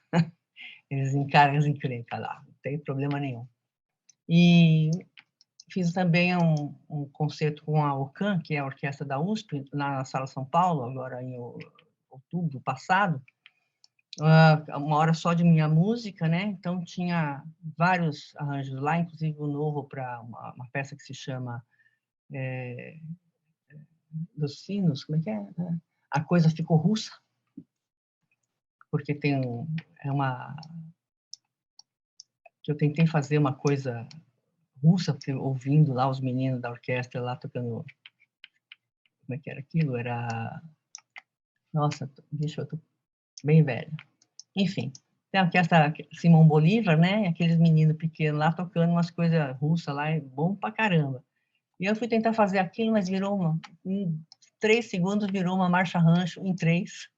Eles encaram as encrencas lá, não tem problema nenhum. E fiz também um concerto com a OCAM, que é a orquestra da USP, na Sala São Paulo, agora em outubro passado, uma hora só de minha música, né? Então tinha vários arranjos lá, inclusive o novo para uma peça que se chama Dos Sinos, como é que é? A Coisa Ficou Russa, porque que eu tentei fazer uma coisa russa, ouvindo lá os meninos da orquestra lá tocando, como é que era aquilo? Nossa, bicho, eu tô bem velha. Enfim, tem a orquestra Simão Bolívar, né? Aqueles meninos pequenos lá tocando umas coisas russas lá, é bom pra caramba. E eu fui tentar fazer aquilo, mas virou em 3 segundos virou uma marcha rancho em 3.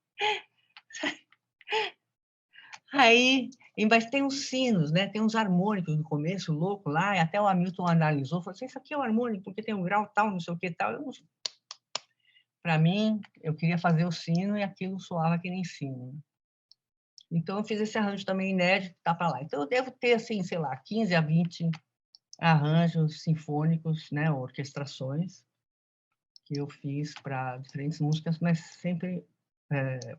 Aí, mas tem uns sinos, né? Tem uns harmônicos no começo, louco lá, e até o Hamilton analisou, falou assim, isso aqui é um harmônico, porque tem um grau tal, não sei o que tal. Para mim, eu queria fazer o sino e aquilo soava que nem sino. Então, eu fiz esse arranjo também inédito, tá para lá. Então, eu devo ter, assim, sei lá, 15 a 20 arranjos sinfônicos, né, orquestrações, que eu fiz para diferentes músicas, mas sempre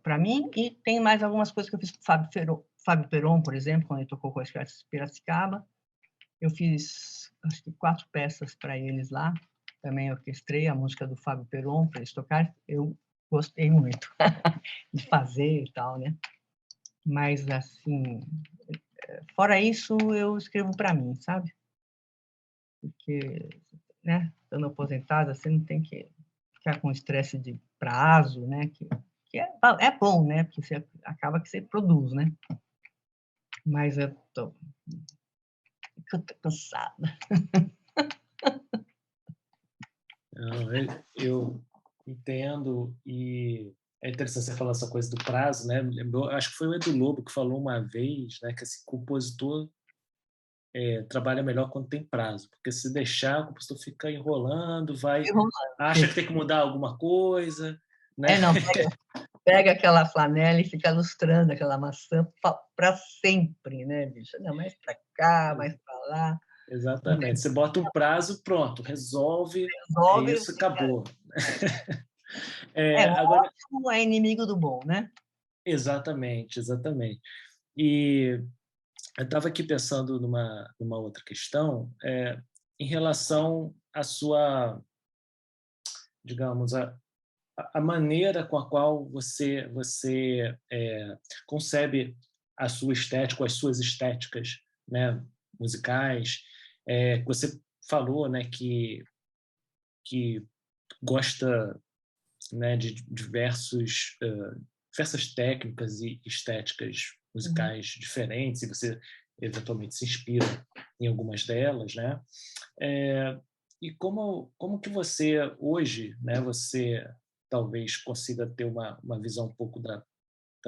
para mim. E tem mais algumas coisas que eu fiz para Fábio Peron, por exemplo, quando ele tocou com a Orquestra de Piracicaba. Eu fiz, acho que 4 peças para eles lá. Também orquestrei a música do Fábio Peron para eles tocar. Eu gostei muito de fazer e tal, né? Mas, assim, fora isso, eu escrevo para mim, sabe? Porque, né, estando aposentada, você não tem que ficar com estresse de prazo, né? Que é bom, né? Porque você acaba que você produz, né? Mas eu tô cansada. Não, eu entendo, e é interessante você falar essa coisa do prazo, né? Lembrou, acho que foi o Edu Lobo que falou uma vez, né, que esse compositor trabalha melhor quando tem prazo, porque se deixar, o compositor fica enrolando, acha que tem que mudar alguma coisa, né? Não, pega aquela flanela e fica lustrando aquela maçã para sempre, né, bicho? Não, mais para cá, mais para lá. Exatamente. Você bota um prazo, pronto, resolve, Resolve. isso, acabou. O Agora, ótimo é inimigo do bom, né? exatamente, exatamente. E eu estava aqui pensando numa outra questão, em relação à sua, digamos, a maneira com a qual você concebe a sua estética, ou as suas estéticas, né, musicais. Você falou, né, que gosta, né, de diversas técnicas e estéticas musicais diferentes, e você eventualmente se inspira em algumas delas, né? E como que você hoje, né, você talvez consiga ter uma visão um pouco da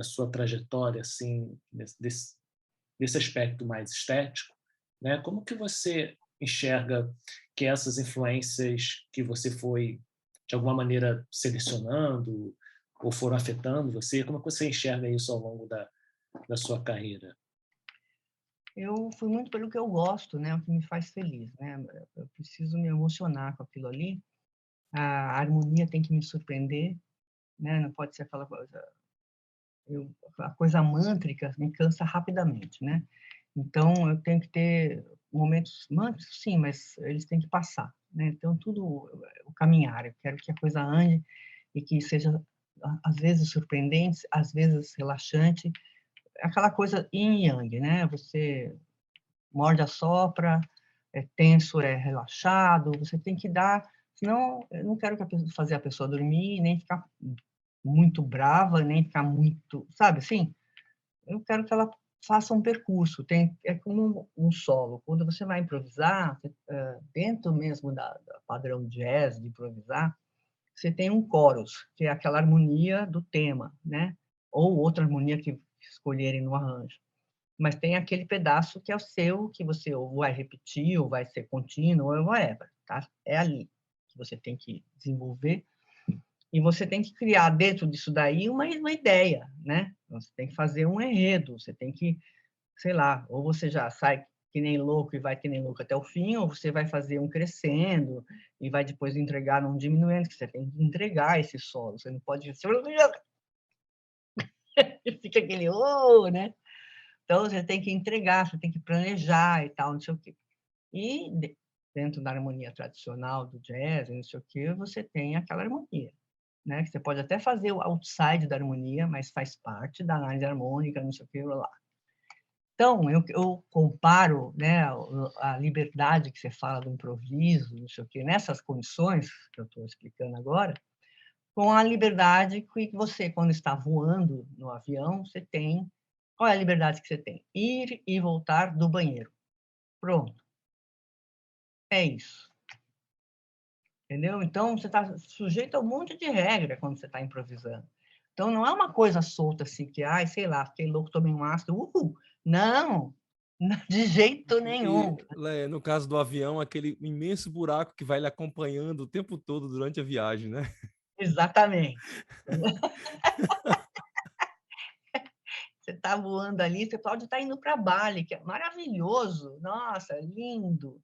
sua trajetória, assim, desse aspecto mais estético, né? Como que você enxerga que essas influências que você foi, de alguma maneira, selecionando ou foram afetando você, como que você enxerga isso ao longo da sua carreira? Eu fui muito pelo que eu gosto, né? O que me faz feliz, né? Eu preciso me emocionar com aquilo ali. A harmonia tem que me surpreender, né? Não pode ser aquela coisa... a coisa mântrica me cansa rapidamente, né? Então, eu tenho que ter momentos mântricos, sim, mas eles têm que passar, né? Então, tudo o caminhar. Eu quero que a coisa ande e que seja, às vezes, surpreendente, às vezes relaxante. Aquela coisa yin e yang, né? Você morde, assopra, é tenso, é relaxado. Você tem que dar... Senão, eu não quero fazer a pessoa dormir, nem ficar muito brava, nem ficar muito... Sabe, assim? Eu quero que ela faça um percurso. É como um solo. Quando você vai improvisar, dentro mesmo da padrão jazz de improvisar, você tem um chorus, que é aquela harmonia do tema, né? Ou outra harmonia que escolherem no arranjo. Mas tem aquele pedaço que é o seu, que você ou vai repetir, ou vai ser contínuo, ou whatever, tá? É ali que você tem que desenvolver. E você tem que criar dentro disso daí uma ideia, né? Você tem que fazer um enredo, você tem que, sei lá, ou você já sai que nem louco e vai que nem louco até o fim, ou você vai fazer um crescendo e vai depois entregar num diminuendo, que você tem que entregar esse solo, você não pode... Fica aquele, oh, né? Então, você tem que entregar, você tem que planejar e tal, não sei o quê. E dentro da harmonia tradicional do jazz, não sei o quê, você tem aquela harmonia, né? Que você pode até fazer o outside da harmonia, mas faz parte da análise harmônica, não sei o quê, lá. Então, eu comparo, né, a liberdade que você fala do improviso, não sei o quê, nessas condições que eu estou explicando agora, com a liberdade que você, quando está voando no avião, você tem. Qual é a liberdade que você tem? Ir e voltar do banheiro. Pronto. É isso. Entendeu? Então, você está sujeito a um monte de regra quando você está improvisando. Então, não é uma coisa solta assim, que, ai, sei lá, fiquei louco, tomei um ácido, Não, de jeito nenhum. E, no caso do avião, aquele imenso buraco que vai lhe acompanhando o tempo todo durante a viagem, né? Exatamente. Você está voando ali, você pode estar indo para Bali, que é maravilhoso, nossa, lindo.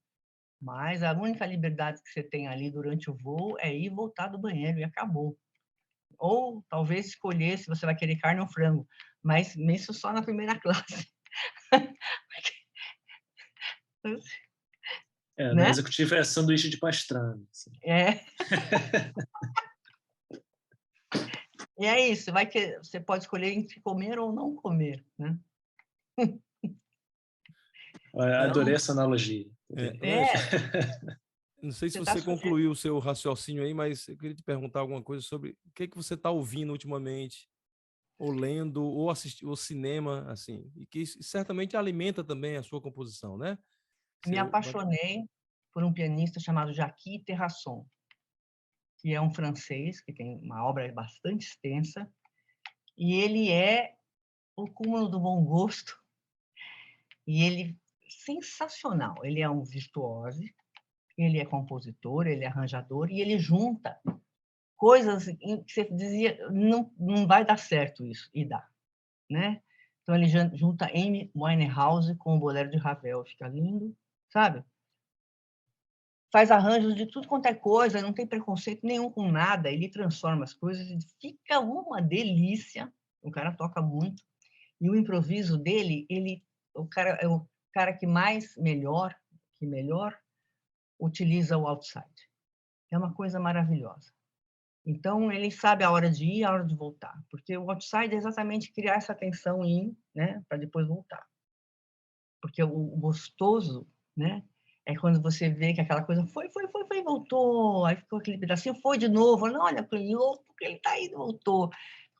Mas a única liberdade que você tem ali durante o voo é ir e voltar do banheiro e acabou. Ou talvez escolher se você vai querer carne ou frango, mas isso só na primeira classe. Na Né? executiva é sanduíche de pastrami. Assim. É. E é isso, você pode escolher entre comer ou não comer, né? Adorei Então, essa analogia. Não sei se você está você sujeito. concluiu o seu raciocínio aí, mas eu queria te perguntar alguma coisa sobre o que você está ouvindo ultimamente, ou lendo, ou assistindo, ou cinema, assim, e que isso certamente alimenta também a sua composição, né? Me apaixonei por um pianista chamado Jacques Terrasson, que é um francês, que tem uma obra bastante extensa, e ele é o cúmulo do bom gosto, e ele sensacional. Ele é um virtuose, ele é compositor, ele é arranjador, e ele junta coisas que você dizia, não vai dar certo isso, e dá, né? Então, ele junta Amy Winehouse com o Bolero de Ravel, fica lindo, sabe? Faz arranjos de tudo quanto é coisa, não tem preconceito nenhum com nada, ele transforma as coisas e fica uma delícia. O cara toca muito. E o improviso dele, o cara é o cara que melhor utiliza o outside. É uma coisa maravilhosa. Então, ele sabe a hora de ir e a hora de voltar, porque o outside é exatamente criar essa tensão e ir, né, para depois voltar. Porque o gostoso, né, é quando você vê que aquela coisa foi, voltou, aí ficou aquele pedacinho, foi de novo, não, olha que louco que ele está indo, voltou.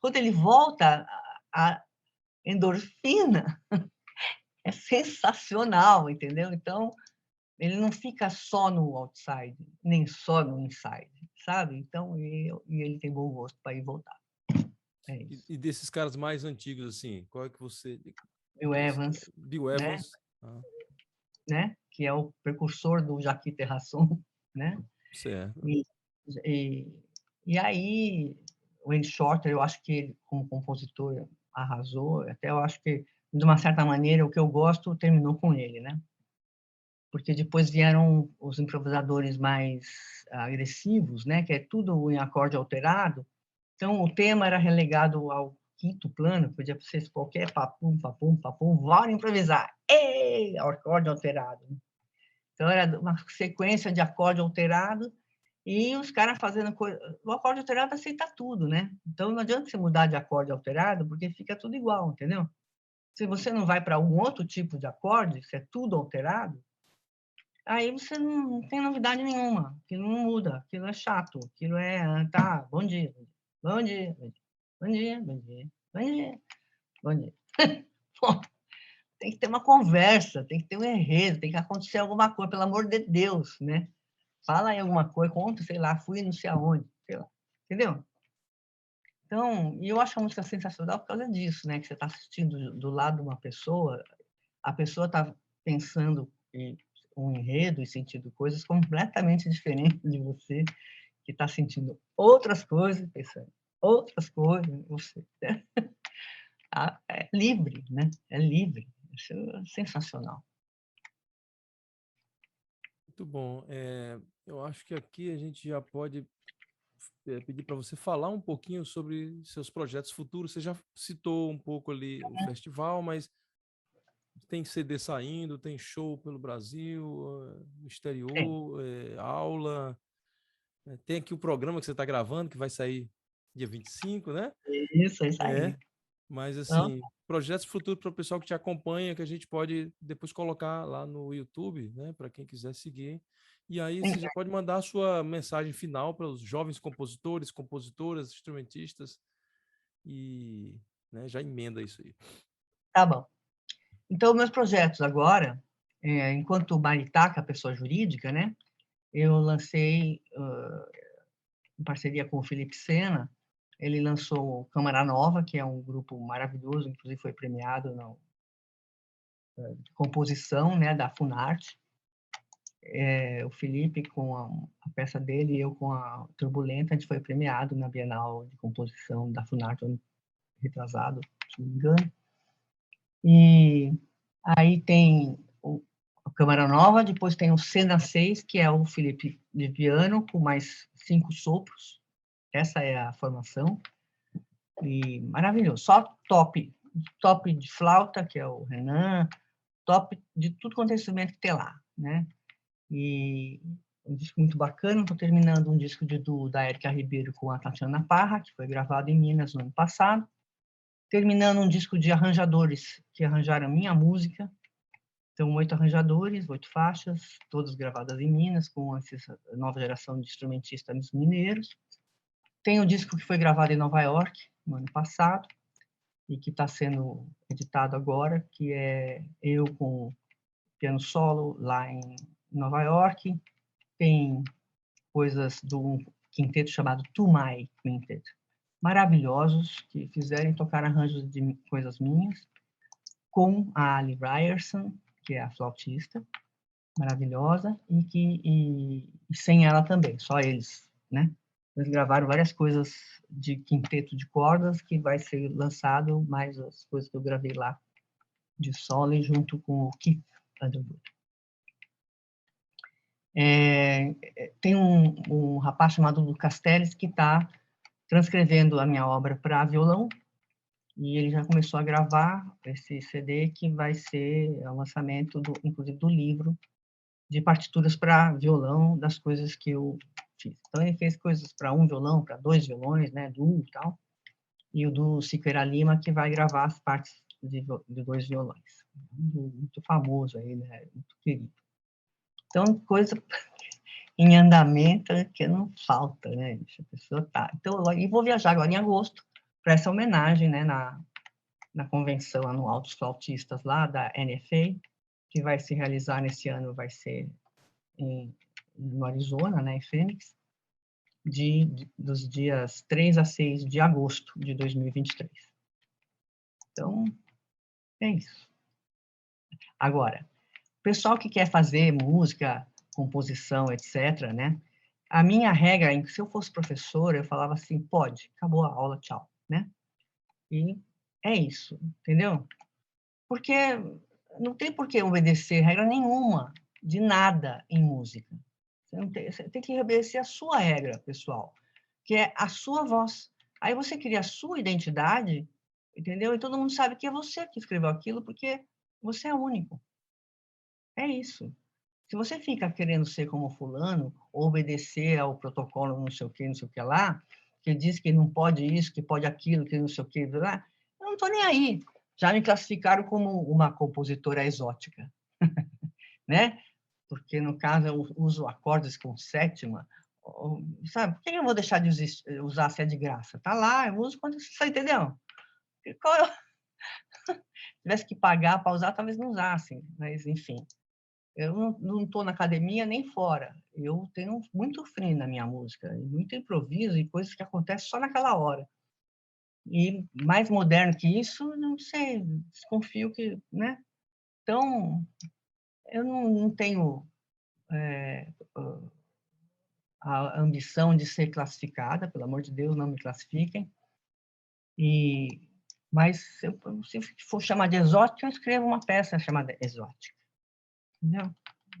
Quando ele volta, a endorfina é sensacional, entendeu? Então, ele não fica só no outside, nem só no inside, sabe? Então, e ele tem bom gosto para ir e voltar. É isso. E desses caras mais antigos, assim, qual é que você... Bill Evans, Bill né? Evans. Né? Que é o precursor do Jacques Terrasson, né? Certo. E, e aí, o Wayne Shorter, eu acho que ele, como compositor, arrasou. Até eu acho que, de uma certa maneira, o que eu gosto terminou com ele, né? Porque depois vieram os improvisadores mais agressivos, né? Que é tudo em acorde alterado. Então, o tema era relegado ao quinto plano, podia ser qualquer papum, papum, papum, bora improvisar. Ei! Acorde alterado. Então, era uma sequência de acorde alterado e os caras fazendo coisa. O acorde alterado aceita tudo, né? Então, não adianta você mudar de acorde alterado, porque fica tudo igual, entendeu? Se você não vai para um outro tipo de acorde, se é tudo alterado, aí você não tem novidade nenhuma, aquilo não muda, aquilo é chato, aquilo é, tá, bom dia, bom dia, bom dia, bom dia, bom dia, bom dia. Bom, tem que ter uma conversa, tem que ter um enredo, tem que acontecer alguma coisa, pelo amor de Deus, né? Fala aí alguma coisa, conta, sei lá, fui não sei aonde, sei lá, entendeu? Então, e eu acho a música sensacional por causa disso, né? Que você está assistindo do lado de uma pessoa, a pessoa está pensando em um enredo e sentindo coisas completamente diferentes de você, que está sentindo outras coisas, pensando outras coisas, você é livre, né? É livre. Isso é sensacional. Muito bom. Eu acho que aqui a gente já pode pedir para você falar um pouquinho sobre seus projetos futuros. Você já citou um pouco ali o festival, mas tem CD saindo, tem show pelo Brasil, no exterior, aula. Tem aqui o programa que você está gravando, que vai sair dia 25, né? Isso, é isso aí. É, mas Então, assim, projetos futuros para o pessoal que te acompanha, que a gente pode depois colocar lá no YouTube, né? Para quem quiser seguir. E aí você já pode mandar a sua mensagem final para os jovens compositores, compositoras, instrumentistas e, né, já emenda isso aí. tá bom. Então, meus projetos agora, enquanto Maritaca, pessoa jurídica, né? Eu lancei, em parceria com o Felipe Sena, ele lançou Câmara Nova, que é um grupo maravilhoso, inclusive foi premiado na composição, né, da Funarte. O Felipe com a peça dele e eu com a Turbulenta, a gente foi premiado na Bienal de Composição da Funarte, ano retrasado, se não me engano. E aí tem a Câmara Nova, depois tem o Cena 6, que é o Felipe de piano, com mais 5 sopros. Essa é a formação. E maravilhoso. Só top de flauta, que é o Renan, top de tudo quanto é instrumento que tem lá, né? E um disco muito bacana. Estou terminando um disco da Érica Ribeiro com a Tatiana Parra, que foi gravado em Minas no ano passado. Terminando um disco de arranjadores que arranjaram a minha música. São 8 arranjadores, 8 faixas, todas gravadas em Minas, com essa nova geração de instrumentistas mineiros. Tem um disco que foi gravado em Nova York, no ano passado, e que está sendo editado agora, que é eu com piano solo lá em Nova York. Tem coisas do quinteto chamado To My Quintet, maravilhosos, que fizeram tocar arranjos de coisas minhas, com a Ali Ryerson, que é a flautista, maravilhosa, e sem ela também, só eles, né? Eles gravaram várias coisas de quinteto de cordas que vai ser lançado, mais as coisas que eu gravei lá de solo junto com o Keith Underwood. Tem um rapaz chamado Lucas Teles que está transcrevendo a minha obra para violão, e ele já começou a gravar esse CD que vai ser o lançamento, inclusive, do livro de partituras para violão, das coisas que eu flautista. Então, ele fez coisas para um violão, para 2 violões, né, duo e tal, e o do Siqueira Lima, que vai gravar as partes de 2 violões. Muito famoso aí, né, muito querido. Então, coisa em andamento que não falta, né? A pessoa tá. Então, eu vou viajar agora em agosto para essa homenagem, né, na convenção anual dos flautistas lá da NFA, que vai se realizar nesse ano, vai ser no Arizona, né, em Phoenix, dos dias 3 a 6 de agosto de 2023. Então, é isso. Agora, o pessoal que quer fazer música, composição, etc., né? A minha regra, se eu fosse professora, eu falava assim, pode, acabou a aula, tchau, né? E é isso, entendeu? Porque não tem por que obedecer regra nenhuma, de nada em música. Você tem que obedecer a sua regra, pessoal, que é a sua voz. Aí você cria a sua identidade, entendeu? E todo mundo sabe que é você que escreveu aquilo, porque você é único. É isso. Se você fica querendo ser como fulano, ou obedecer ao protocolo não sei o que lá, que diz que não pode isso, que pode aquilo, que não sei o que, lá, eu não estou nem aí. Já me classificaram como uma compositora exótica, né? Porque, no caso, eu uso acordes com sétima, sabe? Por que eu vou deixar de usar se é de graça? Tá lá, eu uso quando você entendeu? Qual eu... Se tivesse que pagar para usar, talvez não usassem, mas, enfim. Eu não estou na academia nem fora. Eu tenho muito free na minha música, muito improviso e coisas que acontecem só naquela hora. E mais moderno que isso, não sei, desconfio que, né? Então, eu não tenho a ambição de ser classificada, pelo amor de Deus, não me classifiquem. Mas se for chamar de exótica, eu escrevo uma peça chamada exótica. Entendeu?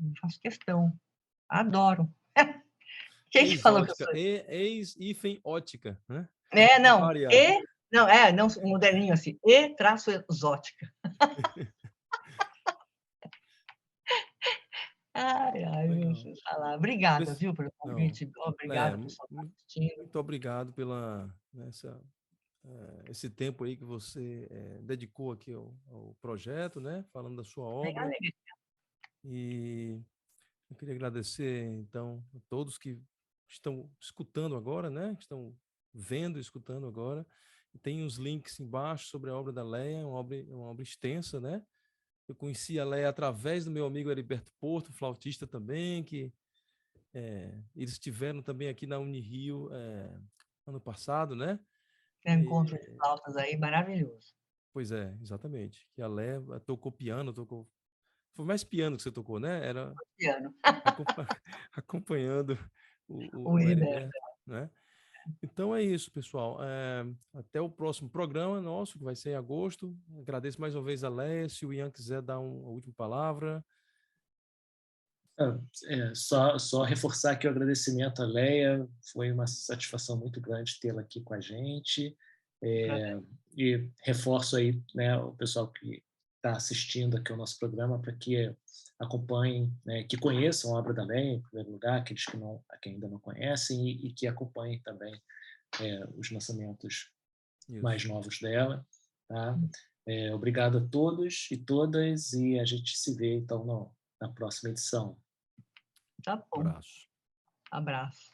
Eu faço questão. Adoro. Quem que falou que eu Exótica, sou? ex-hífen ótica, né? Pra Não, variar. não, moderninho assim, exótica. Ai, meu Legal. Deus, falar. Obrigada, Pes- viu, pelo Não, convite. Obrigada, pessoal, que está assistindo. muito obrigado pela esse tempo aí que você dedicou aqui ao projeto, né? Falando da sua Bem obra. alegre. E eu queria agradecer, então, a todos que estão escutando agora, né? Que estão vendo e escutando agora. Tem os links embaixo sobre a obra da Leia, uma obra extensa, né? Eu conheci a Leia através do meu amigo Heriberto Porto, flautista também, que eles estiveram também aqui na Unirio ano passado, né? Tem um encontro de flautas aí maravilhoso. Pois é, exatamente. Que a Leia tocou piano, foi mais piano que você tocou, né? Era Piano. acompa- acompanhando O o Heriberto. Heriberto, né? Então é isso, pessoal. Até o próximo programa nosso, que vai ser em agosto. Agradeço mais uma vez a Leia. Se o Ian quiser dar uma última palavra. Só reforçar aqui o agradecimento à Leia, foi uma satisfação muito grande tê-la aqui com a gente, e reforço aí, né, o pessoal que está assistindo aqui ao nosso programa para que acompanhem, né, que conheçam a obra da Leia, em primeiro lugar, aqueles que ainda não conhecem, e que acompanhem também os lançamentos mais novos dela. Tá? Obrigado a todos e todas, e a gente se vê então na próxima edição. Tá bom. Abraço. Abraço.